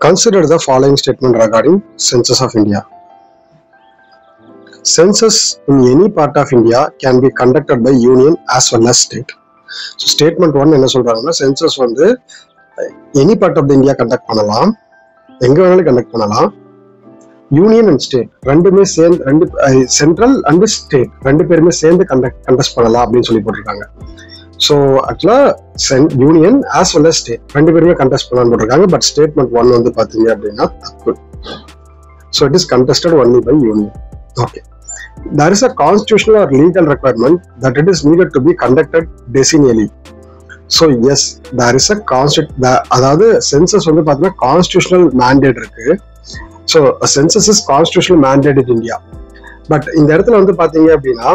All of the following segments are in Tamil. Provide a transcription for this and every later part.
Consider the following statement regarding census of India. Census in any part of India can be conducted by union as well as state. So statement 1 என்ன சொல்றாங்கன்னா census வந்து any part of the India conduct பண்ணலாம், எங்க வேணாலும் conduct பண்ணலாம். யூனியன் அண்ட் ஸ்டேட் ரெண்டுமே சேர்ந்து சென்ட்ரல் அண்ட் ஸ்டேட் ரெண்டு பேருமே சேர்ந்து கண்டக்ட் பண்ணலாம் அப்படின்னு சொல்லி போட்டிருக்காங்க. So actually union as well as state ரெண்டு பேருமே கண்டெஸ்ட் பண்ணலாம்னு போட்டிருக்காங்க. பட் ஸ்டேட்மெண்ட் 1 வந்து பாத்தீங்க அப்படின்னா தப்பு. So it is contested only by union. Okay, there is a constitutional or legal requirement that it is needed to be conducted decennially. So yes, there is a அதாவது சென்சஸ் வந்து பாத்தீங்கன்னா கான்ஸ்டிடியூஷனல் மேண்டேட் இருக்கு. So census is constitutional mandate in India. But இந்த இடத்துல வந்து பாத்தீங்க அப்படின்னா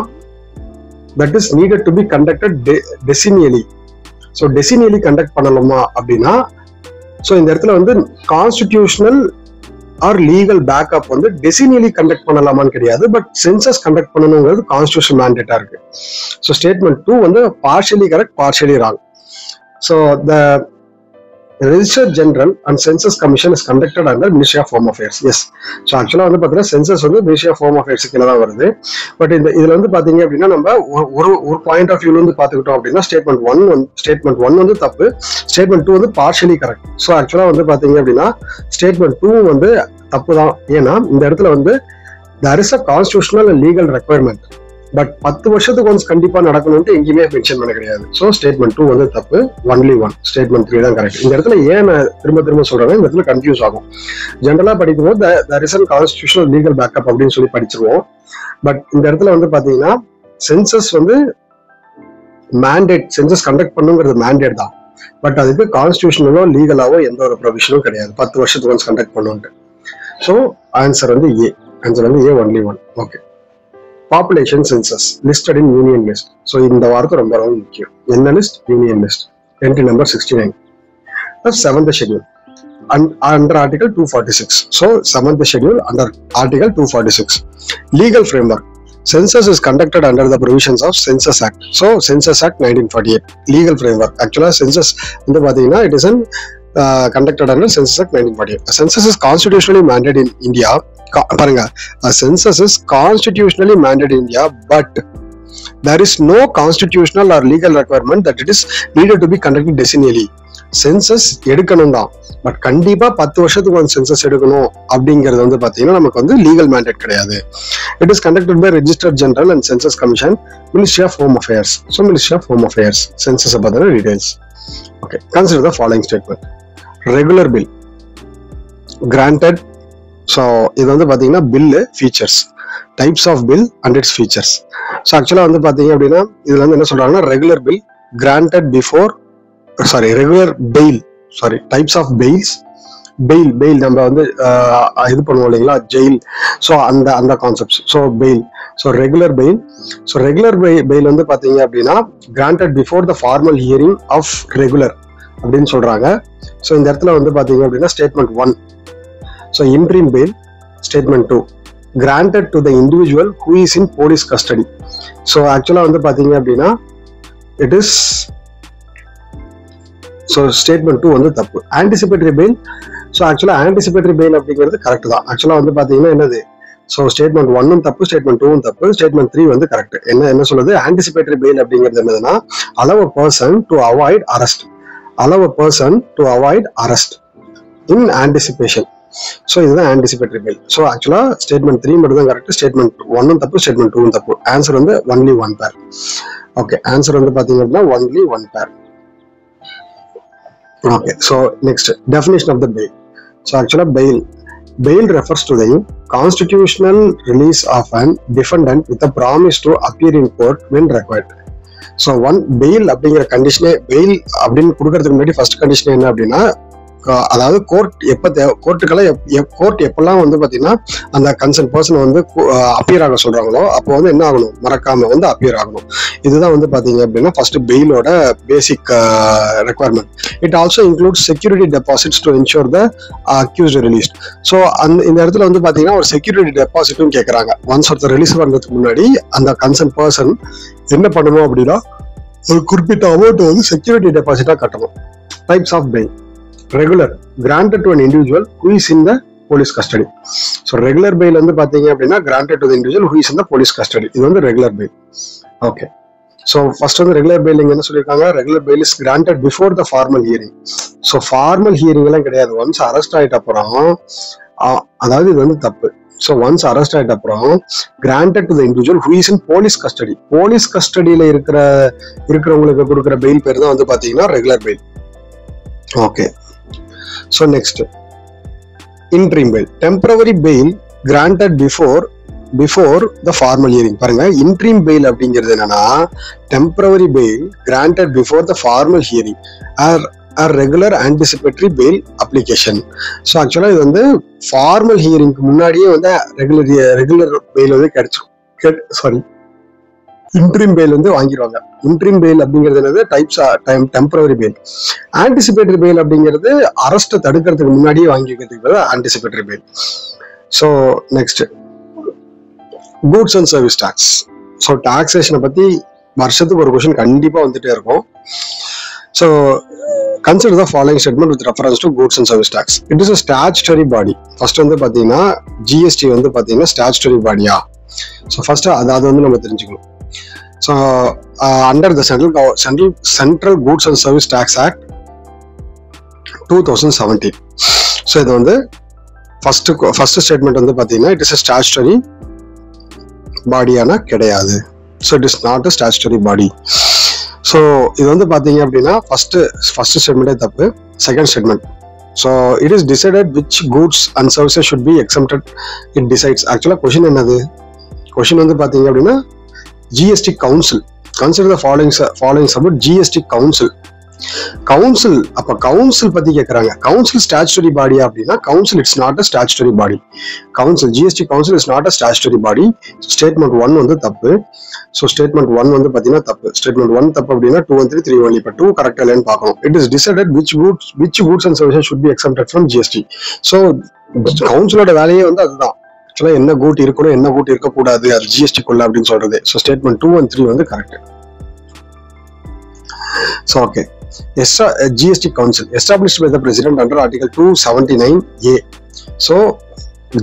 that is needed to be conducted decennially. So decennially conduct பண்ணலாமா அப்படின்னா ஸோ இந்த இடத்துல வந்து கான்ஸ்டிடியூஷனல் ஆர் லீகல் பேக்கப் வந்து டெசினியலி கண்டக்ட் பண்ணலாமான்னு கிடையாது. பட் சென்சஸ் கண்டக்ட் பண்ணணுங்கிறது கான்ஸ்டிடியூஷன் மேண்டேட்டா இருக்கு. ஸோ ஸ்டேட்மெண்ட் 2 வந்து partially correct, partially wrong. So the Register General and Census Commission is conducted under Ministry of Home Affairs. Yes. So actually வந்து பாத்தீங்கன்னா சென்சஸ் வந்து Ministry of Home Affairs கீழ தான் வருது. பட் இதுல வந்து பாத்தீங்க அப்படின்னா நம்ம ஒரு பாயிண்ட் ஆஃப் வியூல வந்து பாத்துக்கிட்டோம் அப்படின்னா ஸ்டேட்மெண்ட் 1 வந்து தப்பு, ஸ்டேட்மெண்ட் 2 வந்து பார்ஷியலி கரெக்ட். ஸோ ஆக்சுவலா வந்து பாத்தீங்க அப்படின்னா ஸ்டேட்மெண்ட் 2 வந்து தப்பு தான். ஏன்னா இந்த இடத்துல வந்து there is a constitutional and legal requirement. But 10 வருஷத்துக்கு ஒன்ஸ் கண்டிப்பா நடக்கணும்னு எங்கேயுமே மென்ஷன் பண்ண கிடையாது. ஸோ ஸ்டேட்மெண்ட் 2 வந்து தப்பு, ஒன்லி 1. ஸ்டேட்மெண்ட் 3 தான் கரெக்ட். இந்த இடத்துல ஏன் நான் திரும்ப சொல்றேன்னா இந்த இடத்துல கன்ஃபியூஸ் ஆகும். ஜென்ரலா படிக்கும்போது there is a constitutional legal backup அப்படின்னு சொல்லி படிச்சிருவோம். பட் இந்த இடத்துல வந்து பாத்தீங்கன்னா சென்சஸ் வந்து மேண்டேட், சென்சஸ் கண்டக்ட் பண்ணுங்கிறது மேண்டேட் தான். பட் அதுக்கு கான்ஸ்டிடியூஷனலோ லீகலாவோ எந்த ஒரு ப்ரொவிஷனும் கிடையாது 10 வருஷத்துக்கு ஒன்ஸ் கண்டக்ட் பண்ணுன்ட்டு. ஸோ ஆன்சர் வந்து ஏ. ஆன்சர் வந்து A, only 1. Okay, population census listed in union list. So இந்த வார்த்தை ரொம்ப ரொம்ப முக்கியம். என்ன list? Union list. entry number 69. The 7th schedule under article 246. So 7th schedule under article 246. Legal framework. Census is conducted under the provisions of Census Act. So Census Act 1948. Legal framework. Actually census இந்த பாத்தீங்கன்னா it is conducted under Census Act 1948. Census is constitutionally mandated in India. பாருங்க, census is constitutionally mandated in India, but there is no constitutional or legal requirement that it is needed to be conducted decennially. Census எடுக்கணும் தான், பட் கண்டிப்பா 10 வருஷத்துக்கு ஒரு சென்சஸ் எடுக்கணும் அப்படிங்கிறது வந்து பாத்தீங்கன்னா நமக்கு வந்து லீகல் மேண்டேட் கிடையாது. It is conducted by Register General and Census Commission, Ministry of Home Affairs. So Ministry of Home Affairs, census பத்தின details. Okay, consider the following statement. Regular bill granted. So இது வந்து பார்த்தீங்கன்னா bill features, types of bill and it's features. So ஆக்சுவலாக வந்து பார்த்தீங்க அப்படின்னா இதில் வந்து என்ன சொல்றாங்கன்னா regular bill granted before regular bail, types of bails. Bail நம்ம வந்து இது பண்ணுவோம் இல்லைங்களா, ஜெயில். ஸோ அந்த concepts. So bail, so regular bail. So regular bail வந்து பார்த்தீங்க அப்படின்னா granted before the formal hearing of regular அப்படின்னு சொல்றாங்க. ஸோ இந்த இடத்துல வந்து பார்த்தீங்க அப்படின்னா statement 1. So interim bail, statement 2, granted to the individual who is in police custody. So actually வந்து பாத்தீங்க அப்படின்னா it is, so statement 2 வந்து தப்பு. Anticipatory bail. So actually anticipatory bail அப்படிங்கிறது கரெக்ட் தான். ஆக்சுவலா வந்து பாத்தீங்கன்னா என்னது, ஸோ ஸ்டேட்மெண்ட் 1 தப்பு, ஸ்டேட்மெண்ட் 2 தப்பு, ஸ்டேட்மெண்ட் 3 வந்து கரெக்ட். என்ன சொல்லுது, ஆன்டிசிபேட்டரி பெயில் அப்படிங்கிறது என்னதுன்னா allow a person to avoid arrest. Allow a person to avoid arrest in anticipation. So இதுதான் ஆன்டிசிபேட்டரி பெயில். ஸோ ஆக்சுவலா ஸ்டேட்மெண்ட் 3 மட்டும் தான் கரெக்ட், ஸ்டேட்மெண்ட் 1 தப்பு, ஸ்டேட்மெண்ட் 2 தப்பு. ஆன்சர் வந்து ஒன்லி 1 பேர். ஓகே, ஆன்சர் வந்து பாத்தீங்க அப்படின்னா ஒன்லி 1 பேர். Okay, so next definition of the bail. So ஆக்சுவலா bail refers to the constitutional release of an defendant with a promise to appear in court when required. So bail அப்படிங்கிற கண்டிஷனே, பெயில் அப்படின்னு கொடுக்கறதுக்கு முன்னாடி ஃபர்ஸ்ட் கண்டிஷன் என்ன அப்படின்னா அதாவது கோர்ட் எப்பெல்லாம் வந்து பாத்தீங்கன்னா அந்த கன்சர்ன் பர்சன் வந்து அப்பியர் ஆக சொல்றாங்களோ அப்போ வந்து என்ன ஆகணும், மறக்காம வந்து அப்பியர் ஆகணும். இதுதான் வந்து பாத்தீங்க அப்படின்னா ஃபர்ஸ்ட் பெயிலோட basic requirement. It also includes security deposits to ensure the accused released. So இந்த இடத்துல வந்து பாத்தீங்கன்னா ஒரு செக்யூரிட்டி டெபாசிட்டும் கேட்கறாங்க. ஒன்ஸ் ஒருத்தர் ரிலீஸ் பண்றதுக்கு முன்னாடி அந்த கன்சர்ன் பர்சன் என்ன பண்ணணும் அப்படின்னா ஒரு குறிப்பிட்ட அமௌண்ட் வந்து செக்யூரிட்டி டெபாசிட்டா கட்டணும். Types of bail. Regular, granted to an individual who is in the police custody. So regular bail வந்து பாத்தீங்க அப்படின்னா granted to the individual who is in the police custody. இது வந்து regular bail. Okay, so first வந்து ரெகுலர் பெயில் என்ன சொல்லியிருக்காங்க, regular bail is granted before the formal hearing. So formal hearing எல்லாம் கிடையாது. ஒன்ஸ் அரெஸ்ட் ஆயிட்ட அப்புறம், அதாவது இது வந்து தப்பு. ஸோ ஒன்ஸ் அரெஸ்ட் ஆயிட்ட அப்புறம் granted to the individual who is in police custody. Police கஸ்டடியில இருக்கிறவங்களுக்கு கொடுக்குற பெயில் பேர் தான் வந்து பாத்தீங்கன்னா regular bail. Okay, so next interim bail. Temporary bail granted before the formal hearing. பாருங்க, interim bail அப்படிங்கிறது என்னன்னா temporary bail granted before the formal hearing or regular anticipatory bail application. So ஆக்சுவலா இது வந்து ஃபார்மல் ஹியரிங்க்கு முன்னாடியே வந்து ரெகுலர் பெயில் வந்து கிடைச்சிரும். இன்ட்ரீம் பெயில் வந்து வாங்கிடுவாங்க. இன்ட்ரீம் பெயில் அப்படிங்கிறது என்னது, டெம்பரரி பெயில். ஆன்டிசிபேட்டரி பெயில் அப்படிங்கிறது அரெஸ்ட்டை தடுக்கிறதுக்கு முன்னாடியே வாங்கிக்கிறதுக்கு anticipatory bail. So next goods and service tax. So டாக்ஸேஷனை பத்தி வருஷத்துக்கு ஒரு கொஸ்டின் கண்டிப்பா வந்துட்டே இருக்கும். So consider the following statement with reference to goods and service tax. It is a statutory body. First வந்து பாத்தீங்கன்னா ஜிஎஸ்டி வந்து பாத்தீங்கன்னா ஸ்டாச்சுட்டரி பாடியா. ஸோ ஃபர்ஸ்ட் அதாவது வந்து நம்ம தெரிஞ்சுக்கணும். So, under the Central Goods and Service Tax Act 2017. So, இது வந்து first statement வந்து பாத்தீங்கன்னா it is a statutory பாடியான கிடையாது. So, it is not a statutory body. So, இது வந்து பாத்தீங்க அப்படின்னா first statement தப்பு. Second statement. So, it is decided which goods and services should be exempted. It decides. Actually, question என்னது? Question வந்து பாத்தீங்க அப்படின்னா GST Council. Consider the following about GST Council. Council, அப்ப கவுன்சில் பத்தி கேக்குறாங்க. கவுன்சில் ஸ்டாச்சுட்டரி பாடியா அப்படின்னா council it's not a statutory body. Council GST council is not a statutory body. Statement 1 வந்து தப்பு. ஸோ ஸ்டேட்மெண்ட் 1 வந்து பாத்தீங்கன்னா தப்பு. ஸ்டேட்மெண்ட் 1 தப்பு அப்படின்னா 2 and 3 ஒன்லி. இப்போ 2 கரெக்டா இல்லைன்னு பார்க்கணும். It is decided which goods and services should be exempted from GST. So கவுன்சிலோட வேலையே வந்து அதுதான். ஆக்சுவலா என்ன கூட் இருக்கணும், என்ன கூட் இருக்கக்கூடாது, அது ஜிஎஸ்டி கொள்ள அப்படின்னு சொல்றது. ஸோ ஸ்டேட்மெண்ட் 2 and 3 வந்து correct. So okay, GST Council established by the President under Article 279A. So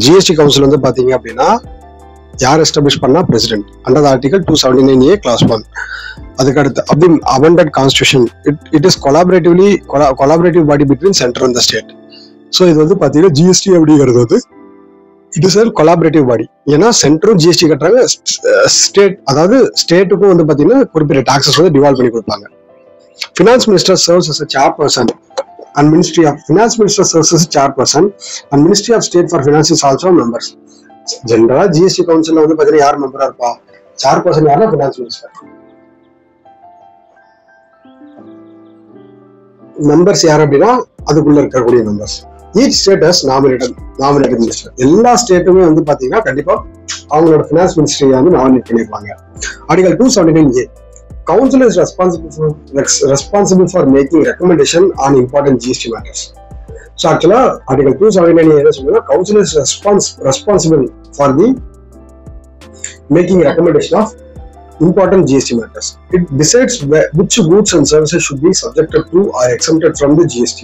GST Council வந்து பாத்தீங்க அப்படின்னா யார் எஸ்டாப்ளிஷ் பண்ணா, president, under article 279A clause 1. அதுக்கு அடுத்து amended constitution. It is collaborative body between center and the state. So இது வந்து பாத்தீங்கன்னா ஜிஎஸ்டி அப்படிங்கிறது வந்து இட் இஸ் கொலாபரேட்டிவ் பாடி. ஏன்னா சென்டரும் ஜிஎஸ்டி கட்டுறாங்க, ஸ்டேட், அதாவது ஸ்டேட்டுக்கும் வந்து பாத்தீங்கன்னா குறிப்பிட்ட டாக்ஸஸ் வந்து டிவால்வ் பண்ணி கொடுப்பாங்க. Finance Minister serves as a chairperson and Ministry of Finance Minister serves as a chairperson and Ministry of State for Finance is also members. ஜெனரலா ஜிஎஸ்டி கவுன்சில்ல வந்து பாத்தீங்கன்னா யார் மெம்பரா இருப்பா, சேர்பர்சன் யாருன்னா ஃபினான்ஸ் மினிஸ்டர். மெம்பர்ஸ் யார் அப்படின்னா அதுக்குள்ள இருக்கக்கூடிய members. Each state has nominated minister. எல்லா ஸ்டேட்டுமே வந்து பாத்தீங்கன்னா கண்டிப்பா அவங்களோட ஃபினான்ஸ் மினிஸ்ட்ரியை வந்து நாமினேட் பண்ணிருப்பாங்க. Article 279A. Council is responsible for making recommendation on important GST matters. So actually, Article 279 என்ன சொல்லுங்க, Council is responsible for the making recommendation of important GST matters. It decides which goods and services should be subjected to or exempted from the GST.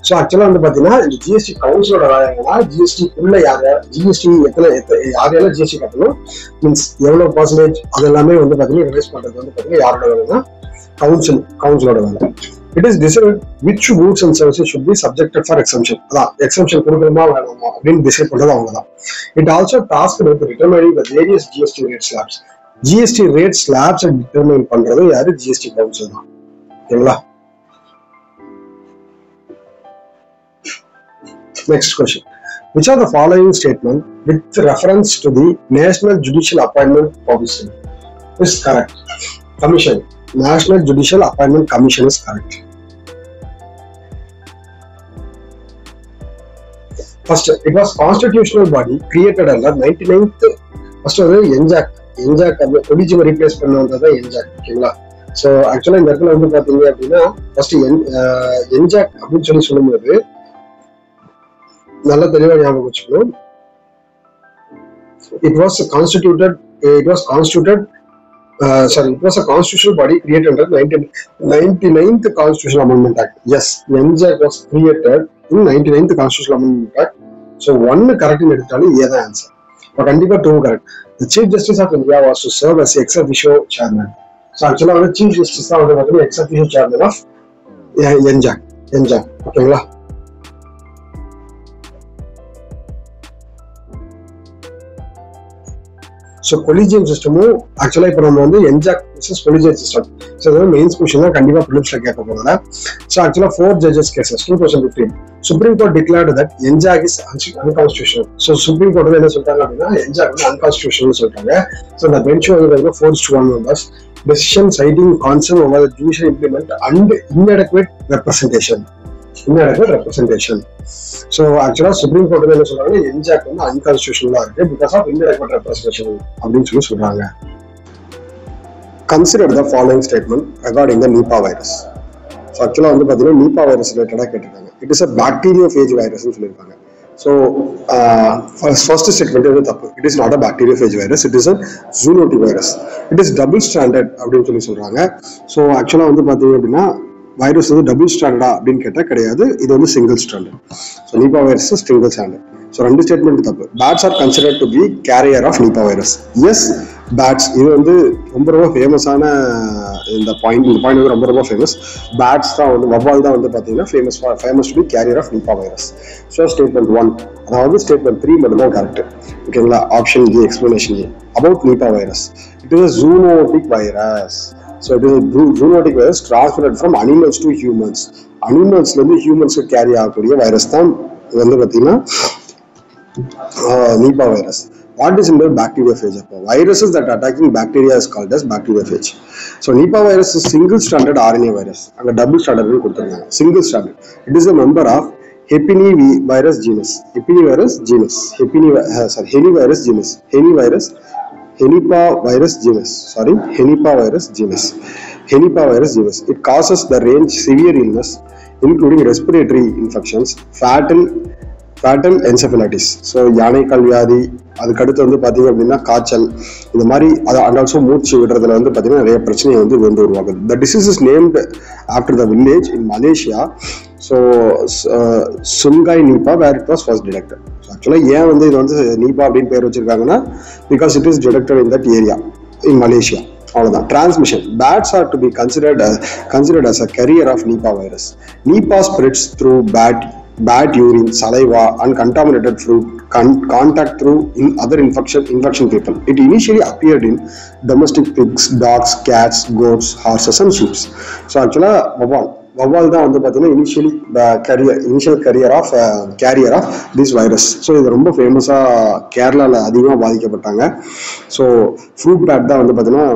So ஆக்சுவலா வந்து பாத்தீங்கன்னா இந்த ஜிஎஸ்டி கவுன்சிலோட வேலை என்னன்னா ஜிஎஸ்டி உள்ள ஜிஎஸ்டி யாரையெல்லாம் ஜிஎஸ்டி கட்டணும், மீன்ஸ் எவ்வளவு பர்சன்டேஜ், அது எல்லாமே வந்து பாத்தீங்கன்னா ரிவைஸ் பண்றது வந்து பாத்தீங்கன்னா யாரோட வேலைன்னா கவுன்சிலோட வேலை. It is decide which goods and services should be subjected for exemption. அதான் எக்ஸம்ஷன் கொடுக்கணுமா வேணுமா அப்படின்னு டிசைட் பண்றது அவங்க தான். It also task with determining the various GST rate slabs. GST rate slabs determine பண்றது யாரு, ஜிஎஸ்டி கவுன்சில் தான். ஓகேங்களா? Next question. Which are the following statement with reference to the National Judicial Appointment Commission is correct? Commission. National Judicial Appointment Commission is correct. First, it was constitutional body created under 99th. First was NJAC. NJAC originally replaced பண்ண வந்தது NJAC. ஓகேங்களா? ஸோ ஆக்சுவலா இந்த இடத்துல வந்து பாத்தீங்க அப்படின்னா ஃபர்ஸ்ட் NJAC அப்படின்னு சொல்லும்போது நல்ல தெளிவா ஞாபகம் வச்சுக்கணும். It was constituted Sorry, it was a constitutional body created under 99th Constitutional Amendment Act. Yes, NJAC was created in 99th Constitutional Amendment Act. So one correct in the answer. But kandipa two correct. The Chief Justice of India was to serve as the ex officio chairman. So actually, the Chief Justice of the ex officio chairman of NJAC. Okay, so collegium system actually இப்போ நம்ம வந்து NJAC versus collegiate system. So the main question தான் கண்டிப்பா prelims கேட்க போறாங்க. So actually 4 judges cases 2015 Supreme Court declared that NJAC is unconstitutional. So Supreme Court என்ன சொல்றாங்க அப்படின்னா NJAC வந்து unconstitutional சொல்றாங்க. So the bench வந்து 4-1 members decision citing concern over the judicial implement and inadequate representation. So actually Supreme Court என்ன சொல்றாங்க NJAC வந்து unconstitutional இருக்கு because of inadequate representation அப்படினு சொல்றாங்க. Consider the following statement regarding the Nipah virus. So actually வந்து பாத்தீங்கன்னா Nipah virus ரிலேட்டடா கேட்டிருக்காங்க. It is a bacteriophage virus னு சொல்லிருக்காங்க. So first statement is தப்பு. It is not a bacteriophage virus, it is a zoonotic virus. It is double stranded அப்படினு சொல்றாங்க. So actually வந்து பாத்தீங்க அப்படின்னா வைரஸ் வந்து டபுள் ஸ்டாண்டர்டா அப்படின்னு கேட்டால் கிடையாது, இது வந்து single standard. So Nipah virus single standard. So ரெண்டு ஸ்டேட்மெண்ட் தப்பு. Bats are considered to be carrier of Nipah virus. Yes, bats இது வந்து ரொம்ப ஃபேமஸான இந்த பாயிண்ட் வந்து ரொம்ப ஃபேமஸ். பேட்ஸ் தான் வந்து வவ்வால் தான் வந்து பார்த்தீங்கன்னா famous to be carrier of Nipah virus. So statement 1, அதாவது ஸ்டேட்மெண்ட் 3 மட்டும் தான் கரெக்ட். ஓகேங்களா? Option A, explanation A about Nipah virus. It is a zoonotic virus. So it is a zoonotic virus transferred from animals to humans. Animals வந்து humans carry ஆகக்கூடிய வைரஸ் தான் இது வந்து பார்த்தீங்கன்னா Nipah virus. What is in the bacteriophage? Viruses that are attacking bacteria is called as bacteriophage. So Nipah virus is single stranded RNA virus. அங்க double stranded கொடுத்திருக்காங்க. Single stranded. It is a member of Hepinivirus genus. Hepinivirus genus. Henivirus genus. Henipa virus genus. It causes the range severe illness, including respiratory infections, fatal encephalitis. So யானை கல்வியாதி, அதுக்கடுத்து வந்து பார்த்தீங்க அப்படின்னா காய்ச்சல், இந்த மாதிரி அண்ட் ஆல்சோ மூச்சு விடுறதுல வந்து பார்த்தீங்கன்னா நிறைய பிரச்சனை வந்து உருவாகுது. The disease is named after the village in Malaysia. So Sungai Nipah, where it was first detected. So actually ஏன் வந்து இது வந்து Nipah அப்படின்னு பேர் வச்சிருக்காங்கன்னா because it is detected in that area in Malaysia. அவ்வளவுதான். Transmission. Bats are to be considered as a carrier of Nipah virus. Nipah spreads through bad urine, saliva, and contaminated fruit contact through other infection people. It initially appeared in domestic pigs, dogs, cats, goats, horses, and sheep. So actually வவ்வால் தான் வந்து பார்த்தீங்கன்னா initial carrier of this virus. So இது ரொம்ப ஃபேமஸாக கேரளாவில் அதிகமாக பாதிக்கப்பட்டாங்க. ஸோ ஃப்ரூட் பேட் தான் வந்து பார்த்தீங்கன்னா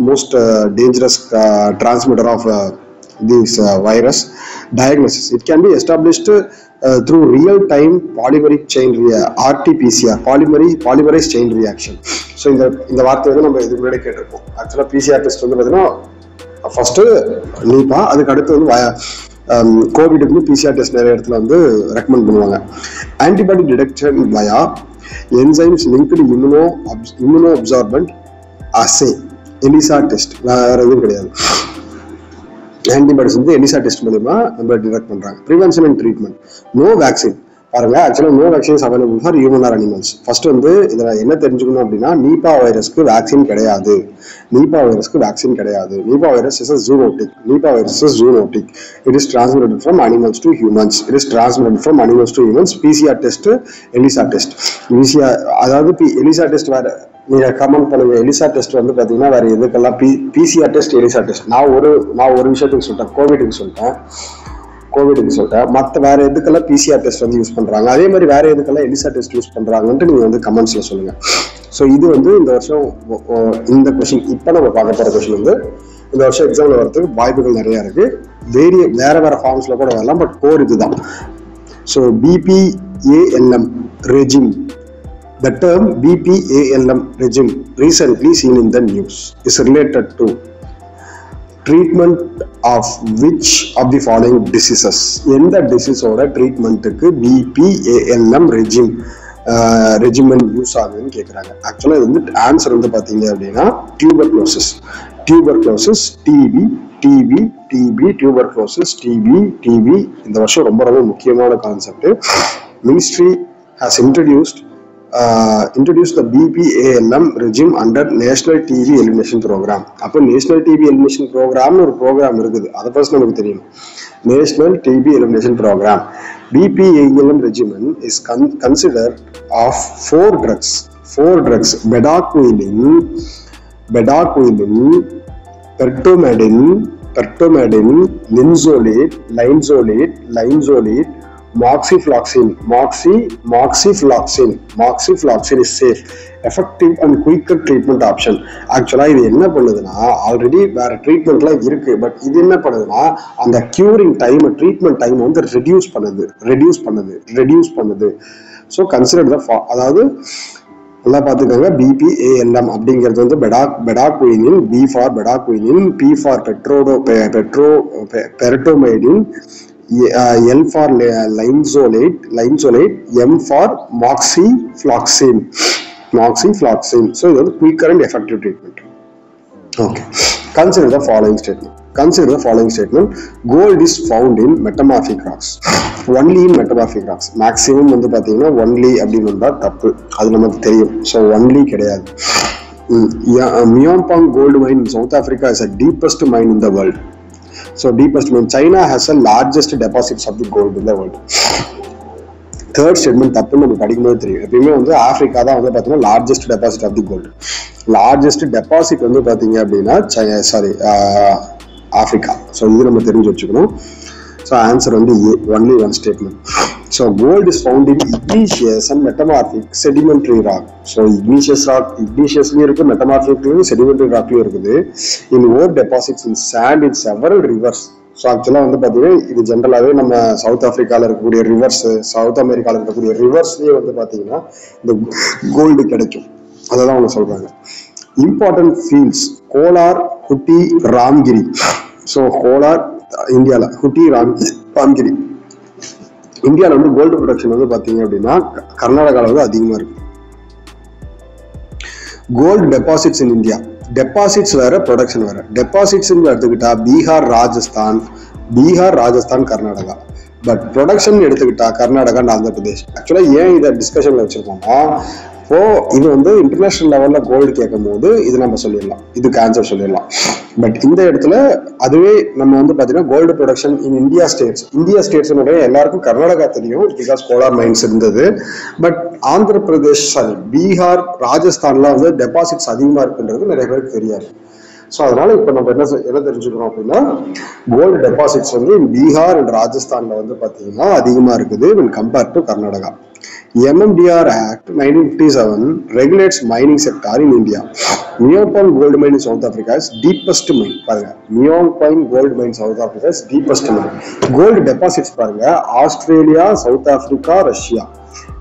most dangerous transmitter of this virus. Diagnosis. It can be established through real-time polymeric chain RT-PCR, polymerase chain reaction. So இந்த வார்த்தை வந்து நம்ம இதுக்கு முன்னாடி கேட்டிருப்போம். ஆக்சுவலாக PCR டெஸ்ட் வந்து பார்த்தீங்கன்னா ஃபர்ஸ்ட் Nipah, அதுக்கு அடுத்து வந்து கோவிடுக்கு PCR டெஸ்ட் நிறைய இடத்துல வந்து ரெக்கமெண்ட் பண்ணுவாங்க. ஆன்டிபாடி டிடெக்ஷன் வயா என்சைம்ஸ் லிங்க்டு இம்யூனோ அப்சார்பன்ட் அசே, எலிசா டெஸ்ட், வேற எதுவும் கிடையாது. ஆன்டிபாடிஸ் வந்து எலிசா டெஸ்ட் மூலமா நம்ம டிடெக்ட் பண்றாங்க. Prevention and treatment. No vaccine. பாருங்க, ஆக்சுவலா no vaccines available for human or animals. First வந்து இதுல என்ன தெரிஞ்சுக்கணும் அப்படின்னா Nipah வைரஸ்க்கு வேக்சின் கிடையாது. Nipah virus is a zoonotic. Nipah virus is zoonotic. It is transmitted from animals to humans. PCR test, ELISA test. அதாவது எலிசா டெஸ்ட் வேற நீங்க கமெண்ட் பண்ணுங்க. எலிசா டெஸ்ட் வந்து பாத்தீங்கன்னா வேற எதுக்கெல்லாம் PCR டெஸ்ட், எலிசா டெஸ்ட். நான் ஒரு விஷயத்துக்கு சொல்லிட்டேன், கோவிடுக்கு சொல்லிட்டேன். மற்ற வேற எதுக்கெல்லாம் PCR டெஸ்ட் வந்து யூஸ் பண்றாங்க, அதே மாதிரி வேற எதுக்கெல்லாம் எலிசா டெஸ்ட் யூஸ் பண்றாங்கன்ட்டு நீங்க வந்து கமெண்ட்ஸ்ல சொல்லுங்க. ஸோ இது வந்து இந்த வருஷம் இந்த கொஸ்டின் இப்போ நம்ம பார்க்க போற கொஸ்டின் வந்து இந்த வருஷம் எக்ஸாம்ல வரதுக்கு வாய்ப்புகள் நிறைய இருக்கு. வேற ஃபார்ம்ஸ்ல கூட வரலாம், பட் கோர் இதுதான். So BPALM regime. The term BPALM regime, recently seen in the news, is related to treatment of which of the following diseases? எந்த டிசீஸோட ட்ரீட்மெண்ட்டுக்கு BPALM regime ரெஜிமென் யூஸ் ஆகுதுன்னு கேட்குறாங்க. ஆக்சுவலாக இது வந்து ஆன்சர் வந்து பார்த்தீங்க அப்படின்னா டியூபர்குலோசிஸ், டிபி, டியூபர்குலோசிஸ், டிபி. இந்த வருஷம் ரொம்ப ரொம்ப முக்கியமான concept. Ministry has introduced the BPALM regime under National TB Elimination Program. அப்போ நேஷனல் டிபி எலிமினேஷன் ப்ரோக்ராம்னு ஒரு ப்ரோக்ராம் இருக்குது. அதை ஃபர்ஸ்ட் நமக்கு தெரியும். National TB elimination programme. BPALM regimen is considered of four drugs. bedaquiline, pertomedin, linezolid, moxifloxacin. Moxifloxacin is safe, effective and quicker treatment option. ஆக்சுவலா இது என்ன பண்ணுதுன்னா, ஆல்ரெடி வேற ட்ரீட்மெண்ட்லாம் இருக்கு, பட் இது என்ன பண்ணுதுன்னா அந்த கியூரிங் டைம், ட்ரீட்மெண்ட் டைம் வந்து ரெடியூஸ் பண்ணுது. ஸோ கன்சிடர் த, அதாவது நல்லா பார்த்துக்கோங்க, BPALM அப்படிங்கிறது வந்து bedaquiline, B for bedaquiline, P for pretomanid, L for linezolid, M for moxifloxacin. So இது வந்து quicker and effective treatment. Okay. Consider the following statement. Gold is found in metamorphic rocks. Only in metamorphic rocks. Maximum வந்து பாத்தீங்கன்னா only அப்படின்னு வந்தா தப்பு, அது நமக்கு தெரியும். So only கிடையாது. Myeongpong gold mine in South Africa is the deepest mine in the world. So deepest mine. China has the largest deposits of the gold in the world. Third statement தப்பு நமக்கு படிக்கும்போது தெரியும். எப்பயுமே வந்து ஆப்பிரிக்கா தான் வந்து பார்த்தீங்கன்னா largest deposit of the gold. Largest deposit வந்து பார்த்தீங்க அப்படின்னா ஆப்பிரிக்கா. ஸோ இது நம்ம தெரிஞ்சு வச்சுக்கணும். ஸோ ஆன்சர் வந்து only one statement. So gold is found in igneous and metamorphic sedimentary rock. So igneousலயும் இருக்கு, மெட்டமார்பிக்லயும் செடிமெண்ட்ரி ராக்லயும் இருக்குது. In ore deposits in sand in several rivers. So ஆக்சுவலாக வந்து பார்த்தீங்கன்னா இது ஜென்ரலாகவே நம்ம சவுத் ஆஃப்ரிக்காவில் இருக்கக்கூடிய ரிவர்ஸ், சவுத் அமெரிக்காவில் இருக்கக்கூடிய ரிவர்ஸ்லேயே வந்து பார்த்தீங்கன்னா இந்த கோல்டு கிடைக்கும். அதை தான் அவங்க சொல்கிறாங்க. Important fields Kolar, Hutti, Ramgiri. So Kolar இந்தியாவில், ஹுட்டி, ராம்கிரி. இந்தியாவில் வந்து கோல்டு ப்ரொடக்ஷன் வந்து பார்த்தீங்க அப்படின்னா கர்நாடகாவில் வந்து அதிகமாக இருக்கு. Gold deposits in India. Deposits வேற, ப்ரொடக்ஷன் வேற. டெபாசிட்ஸ் எடுத்துக்கிட்டா பீகார், ராஜஸ்தான், கர்நாடகா. பட் ப்ரொடக்ஷன் எடுத்துக்கிட்டா கர்நாடகா அண்ட் ஆந்திர பிரதேஷ். ஆக்சுவலா ஏன் இதை டிஸ்கஷன்ல வச்சிருக்கோம்னா, இப்போ இது வந்து இன்டர்நேஷனல் லெவல்ல கோல்டு கேட்கும் போது இது நம்ம சொல்லிடலாம், இதுக்கு ஆன்சர் சொல்லிடலாம். பட் இந்த இடத்துல அதுவே நம்ம வந்து பாத்தீங்கன்னா gold production in India states எல்லாருக்கும் கர்நாடகா தெரியும், பிகாஸ் கோலார் மைன்ஸ் இருந்தது. பட் ஆந்திர பிரதேஷ், பீகார், ராஜஸ்தான்லாம் வந்து டெபாசிட்ஸ் அதிகமா இருக்குன்றது நிறைய பேருக்கு தெரியாது. ஸோ அதனால இப்போ நம்ம என்ன தெரிஞ்சுக்கிறோம் அப்படின்னா, கோல்டு டெபாசிட்ஸ் வந்து பீகார் அண்ட் ராஜஸ்தான்ல வந்து பார்த்தீங்கன்னா அதிகமாக இருக்குது when compared to Karnataka. MMDR Act 1957 regulates mining sector in India. Myeongpong gold mine in South Africa is deepest mine. பாருங்க, Myeongpong gold mine South Africa is deepest mine. Gold deposits பாருங்க, Australia, South Africa, Russia.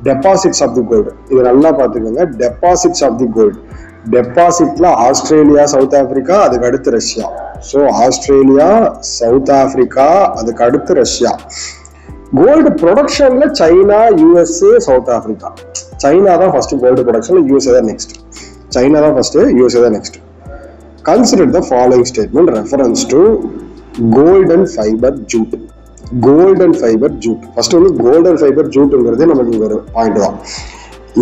Deposits of the gold, இது நல்லா பார்த்துக்கோங்க. Deposits of the gold, டெபாசிட்ல ஆஸ்திரேலியா, சவுத் ஆப்பிரிக்கா, அதுக்கு அடுத்து Russia. So Australia, South Africa, அதுக்கு அடுத்து ரஷ்யா. கோல்டு ப்ரொடக்ஷன்ல China, USA, South Africa. China தான் ஃபர்ஸ்ட் கோல்டு ப்ரொடக்ஷன்ல, USA தான் நெக்ஸ்ட். சைனா தான் ஃபர்ஸ்ட், USA தான் next. Consider the following statement reference to golden fibre jute. First வந்து கோல்டன் ஃபைபர் ஜூட்ங்கிறதே நமக்கு ஒரு பாயிண்ட் தான்.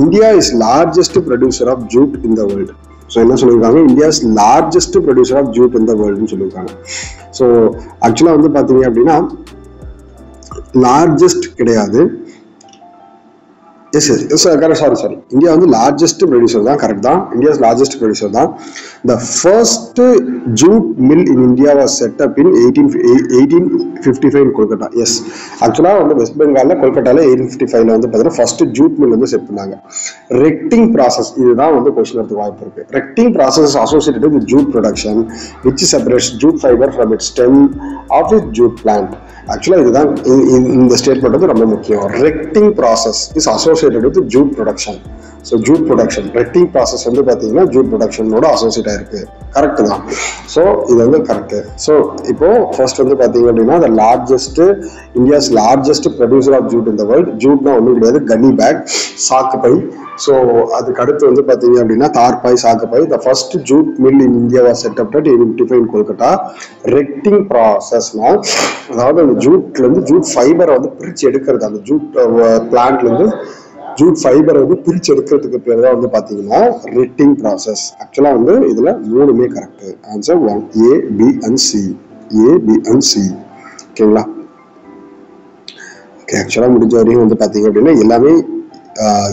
India is largest producer of jute in the world. So என்ன சொல்லியிருக்காங்க, India is largest producer of jute in the world ன்னு சொல்லியிருக்காங்க. ஸோ ஆக்சுவலாக வந்து பார்த்தீங்க அப்படின்னா லார்ஜஸ்ட் கிடையாது. சாரி, இந்தியா வந்து லார்ஜஸ்ட் ப்ரொடியூசர் தான், கரெக்ட் தான். இந்தியாஸ் லார்ஜஸ்ட் ப்ரொடியூசர் தான். The first jute mill in India was set up in 1855 in Kolkata. Yes, ஆக்சுவலாக வந்து வெஸ்ட் பெங்காலில் கொல்கட்டாவில் 1855 வந்து பார்த்தீங்கன்னா ஃபர்ஸ்ட் ஜூட் மில் வந்து செட் பண்ணாங்க. ரெக்டிங் ப்ராசஸ், இதுதான் வந்து கொஸ்டின் வரதுக்கு வாய்ப்பு இருக்கு. Retting process associated with jute production which separates jute fibre from its stem of it jute plant. ஆக்சுவலாக இதுதான் இந்த ஸ்டேட்மெண்ட் வந்து ரொம்ப முக்கியம். Retting process is associated with jute production. So jute production, retting process வந்து பார்த்தீங்கன்னா ஜூட் ப்ரொடக்ஷனோட அசோசியேட் ஆயிருக்கு. கரெக்டு தான். ஸோ இது வந்து கரெக்டு. ஸோ இப்போ ஃபர்ஸ்ட் வந்து பார்த்தீங்க அப்படின்னா the largest India's largest producer of jute in the world. ஜூட்னா ஒன்றும் கிடையாது, கன்னி பேக், சாக்குப்பை. ஸோ அதுக்கு அடுத்து வந்து பார்த்தீங்க அப்படின்னா தார்பாய், சாக்குப்பை. The first jute mill in India was set up at 1855 in Kolkata. ரெக்டிங் ப்ராசஸ்னா அதாவது அந்த ஜூட்லேருந்து ஜூட் ஃபைபரை வந்து பிரித்து எடுக்கிறது. அந்த ஜூட் பிளான்ட்லேருந்து ஜூட் ஃபைபரை வந்து பிரித்து எடுக்கிறதுக்கு பேர் தான் வந்து பார்த்தீங்கன்னா ரெக்டிங் ப்ராசஸ். ஆக்சுவலாக வந்து இதில் 3மே correct. Answer 1, A, B and C. A, B and C. ஓகேங்களா? ஓகே, ஆக்சுவலாக முடிஞ்ச வரையும் வந்து பார்த்தீங்க அப்படின்னா எல்லாமே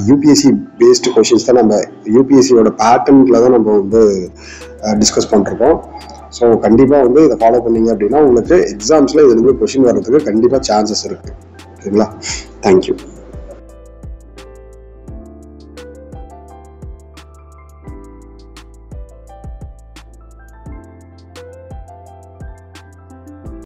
யூபிஎஸ்சி பேஸ்டு கொஷின்ஸ் தான். நம்ம யூபிஎஸ்சியோட பேட்டர்னில் தான் நம்ம வந்து டிஸ்கஸ் பண்ணிருக்கோம். ஸோ கண்டிப்பாக வந்து இதை ஃபாலோ பண்ணீங்க அப்படின்னா உங்களுக்கு எக்ஸாம்ஸில் இதுலேருந்து கொஷின் வர்றதுக்கு கண்டிப்பாக சான்சஸ் இருக்குது. ஓகேங்களா? தேங்க்யூ.